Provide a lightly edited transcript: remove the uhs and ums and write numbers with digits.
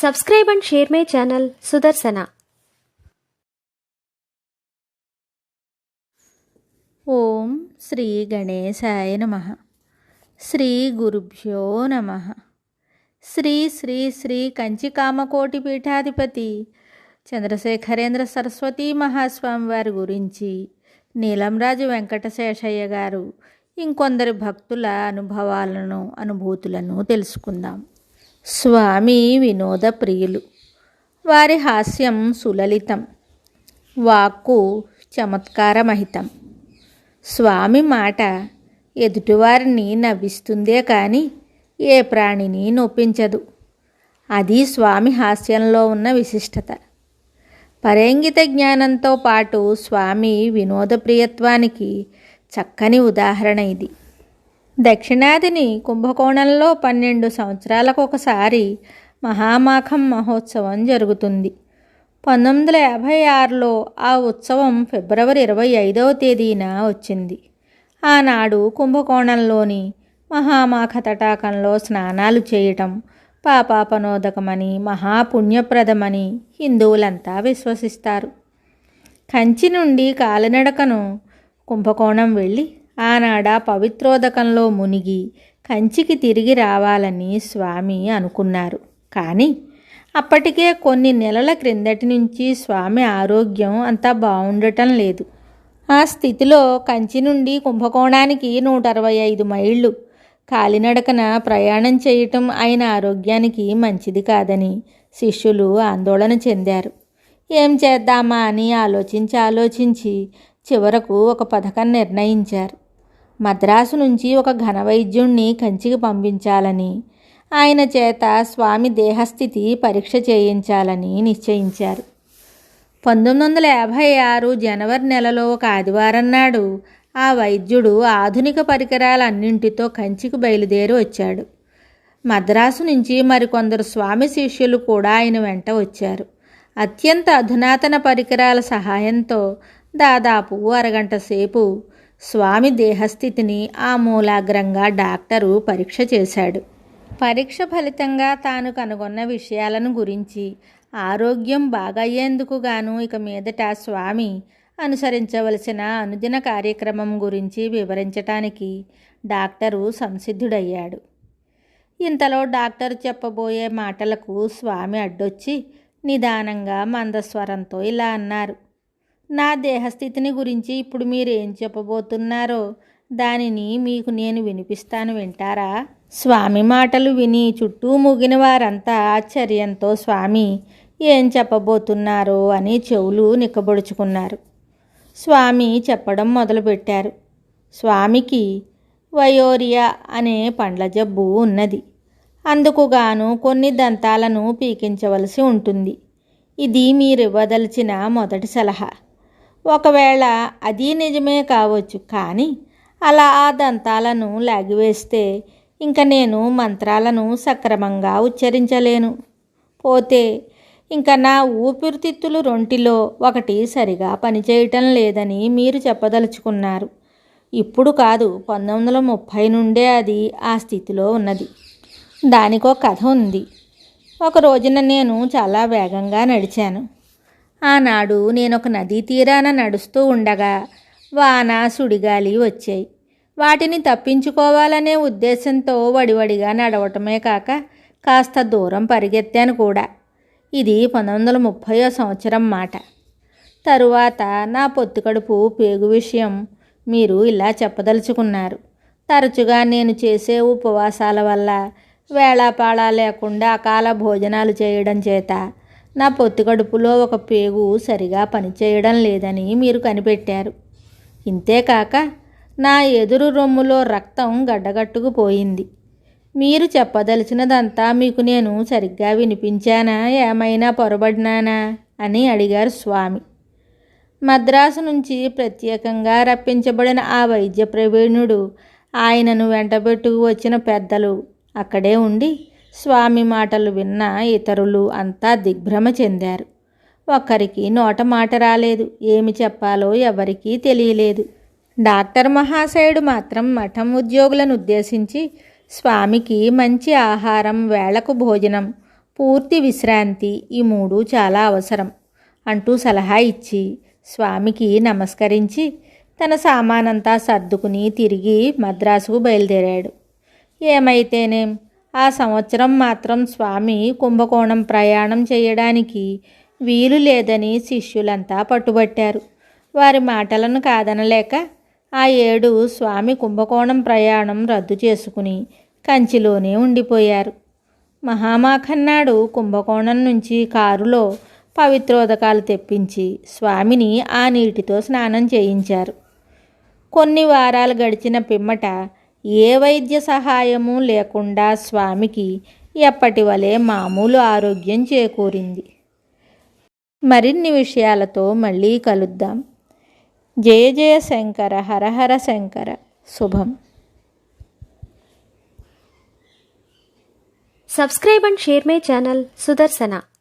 Subscribe and share my channel Sudarsana. ఓం శ్రీ గణేశాయ నమః. శ్రీ గురుభ్యో నమః. శ్రీ శ్రీ శ్రీ కంచికామకోటి పీఠాధిపతి చంద్రశేఖరేంద్ర సరస్వతీ మహాస్వామి వారి గురించి నీలంరాజు వెంకటశేషయ్య గారు ఇంకొందరి భక్తుల అనుభూతులను తెలుసుకుందాం. స్వామి వినోద ప్రియులు. వారి హాస్యం సులలితం, వాక్కు చమత్కారమహితం. స్వామి మాట ఎదుటివారిని నవ్విస్తుందే కానీ ఏ ప్రాణిని నొప్పించదు. అది స్వామి హాస్యంలో ఉన్న విశిష్టత. పరేంగిత జ్ఞానంతో పాటు స్వామి వినోద ప్రియత్వానికి చక్కని ఉదాహరణ ఇది. దక్షిణాదిని కుంభకోణంలో 12 సంవత్సరాలకు ఒకసారి మహామాఘం మహోత్సవం జరుగుతుంది. 1956లో ఆ ఉత్సవం ఫిబ్రవరి 25వ తేదీన వచ్చింది. ఆనాడు కుంభకోణంలోని మహామాఘ తటాకంలో స్నానాలు చేయటం పాపాపనోదకమని, మహాపుణ్యప్రదమని హిందువులంతా విశ్వసిస్తారు. కంచి నుండి కాలినడకను కుంభకోణం వెళ్ళి ఆనాడ పవిత్రోదకంలో మునిగి కంచికి తిరిగి రావాలని స్వామి అనుకున్నారు. కానీ అప్పటికే కొన్ని నెలల క్రిందటి నుంచి స్వామి ఆరోగ్యం అంతా బాగుండటం లేదు. ఆ స్థితిలో కంచి నుండి కుంభకోణానికి 165 మైళ్ళు కాలినడకన ప్రయాణం చేయటం ఆయన ఆరోగ్యానికి మంచిది కాదని శిష్యులు ఆందోళన చెందారు. ఏం చేద్దామా అని ఆలోచించి చివరకు ఒక పథకం నిర్ణయించారు. మద్రాసు నుంచి ఒక ఘనవైద్యుణ్ణి కంచికి పంపించాలని, ఆయన చేత స్వామి దేహస్థితి పరీక్ష చేయించాలని నిశ్చయించారు. 1956 జనవరి నెలలో ఒక ఆదివారం నాడు ఆ వైద్యుడు ఆధునిక పరికరాలన్నింటితో కంచికి బయలుదేరి వచ్చాడు. మద్రాసు నుంచి మరికొందరు స్వామి శిష్యులు కూడా ఆయన వెంట వచ్చారు. అత్యంత అధునాతన పరికరాల సహాయంతో దాదాపు అరగంట సేపు స్వామి దేహస్థితిని ఆమూలాగ్రంగా డాక్టరు పరీక్ష చేశాడు. పరీక్ష ఫలితంగా తాను కనుగొన్న విషయాలను గురించి, ఆరోగ్యం బాగయ్యేందుకు గాను ఇక మీదట స్వామి అనుసరించవలసిన అనుదిన కార్యక్రమం గురించి వివరించటానికి డాక్టరు సంసిద్ధుడయ్యాడు. ఇంతలో డాక్టర్ చెప్పబోయే మాటలకు స్వామి అడ్డొచ్చి నిదానంగా మందస్వరంతో ఇలా అన్నారు: నా దేహస్థితిని గురించి ఇప్పుడు మీరేం చెప్పబోతున్నారో దానిని మీకు నేను వినిపిస్తాను, వింటారా? స్వామి మాటలు విని చుట్టూ మూగిన వారంతా ఆశ్చర్యంతో స్వామి ఏం చెప్పబోతున్నారో అని చెవులు నిక్కబొడుచుకున్నారు. స్వామి చెప్పడం మొదలుపెట్టారు. స్వామికి వయోరియా అనే పండ్ల జబ్బు ఉన్నది. అందుకుగాను కొన్ని దంతాలను పీకించవలసి ఉంటుంది. ఇది మీరివ్వదలిచిన మొదటి సలహా. ఒకవేళ అది నిజమే కావచ్చు, కానీ అలా ఆ దంతాలను లాగివేస్తే ఇంక నేను మంత్రాలను సక్రమంగా ఉచ్చరించలేను. పోతే ఇంకా నా ఊపిరితిత్తులు 2లో ఒకటి సరిగా పనిచేయటం లేదని మీరు చెప్పదలుచుకున్నారు. ఇప్పుడు కాదు, 1930 నుండే అది ఆ స్థితిలో ఉన్నది. దానికో కథ ఉంది. ఒక రోజున నేను చాలా వేగంగా నడిచాను. ఆనాడు నేనొక నదీ తీరాన నడుస్తూ ఉండగా వాన, సుడిగాలి వచ్చాయి. వాటిని తప్పించుకోవాలనే ఉద్దేశంతో వడివడిగా నడవటమే కాక కాస్త దూరం పరిగెత్తాను కూడా. ఇది 1930వ సంవత్సరం మాట. తరువాత నా పొత్తికడుపు పేగు విషయం మీరు ఇలా చెప్పదలుచుకున్నారు. తరచుగా నేను చేసే ఉపవాసాల వల్ల, వేళాపాళా లేకుండా అకాల భోజనాలు చేయడం చేత నా పొత్తికడుపులో ఒక పేగు సరిగా పనిచేయడం లేదని మీరు కనిపెట్టారు. ఇంతేకాక నా ఎదురు రొమ్ములో రక్తం గడ్డగట్టుకుపోయింది. మీరు చెప్పదలిచినదంతా మీకు నేను సరిగ్గా వినిపించానా, ఏమైనా పొరబడినానా అని అడిగారు స్వామి. మద్రాసు నుంచి ప్రత్యేకంగా రప్పించబడిన ఆ వైద్య ప్రవీణుడు, ఆయనను వెంటబెట్టుకు వచ్చిన పెద్దలు అక్కడే ఉండి స్వామి మాటలు విన్న ఇతరులు అంతా దిగ్భ్రమ చెందారు. ఒక్కరికి నోట మాట రాలేదు. ఏమి చెప్పాలో ఎవరికీ తెలియలేదు. డాక్టర్ మహాశయుడు మాత్రం మఠం ఉద్యోగులను ఉద్దేశించి స్వామికి మంచి ఆహారం, వేళకు భోజనం, పూర్తి విశ్రాంతి ఈ మూడు చాలా అవసరం అంటూ సలహా ఇచ్చి స్వామికి నమస్కరించి తన సామానంతా సర్దుకుని తిరిగి మద్రాసుకు బయలుదేరాడు. ఏమైతేనేం ఆ సంవత్సరం మాత్రం స్వామి కుంభకోణం ప్రయాణం చేయడానికి వీలు లేదని శిష్యులంతా పట్టుబట్టారు. వారి మాటలను కాదనలేక ఆ ఏడు స్వామి కుంభకోణం ప్రయాణం రద్దు చేసుకుని కంచిలోనే ఉండిపోయారు. మహామాఖన్నాడు కుంభకోణం నుంచి కారులో పవిత్రోదకాలు తెప్పించి స్వామిని ఆ నీటితో స్నానం చేయించారు. కొన్ని వారాలు గడిచిన పిమ్మట ఏ వైద్య సహాయము లేకుండా స్వామికి ఎప్పటి వలె మామూలు ఆరోగ్యం చేకూరింది. మరిన్ని విషయాలతో మళ్ళీ కలుద్దాం. జయ జయ శంకర, హర హర శంకర. శుభం. Subscribe and share my channel Sudarsana.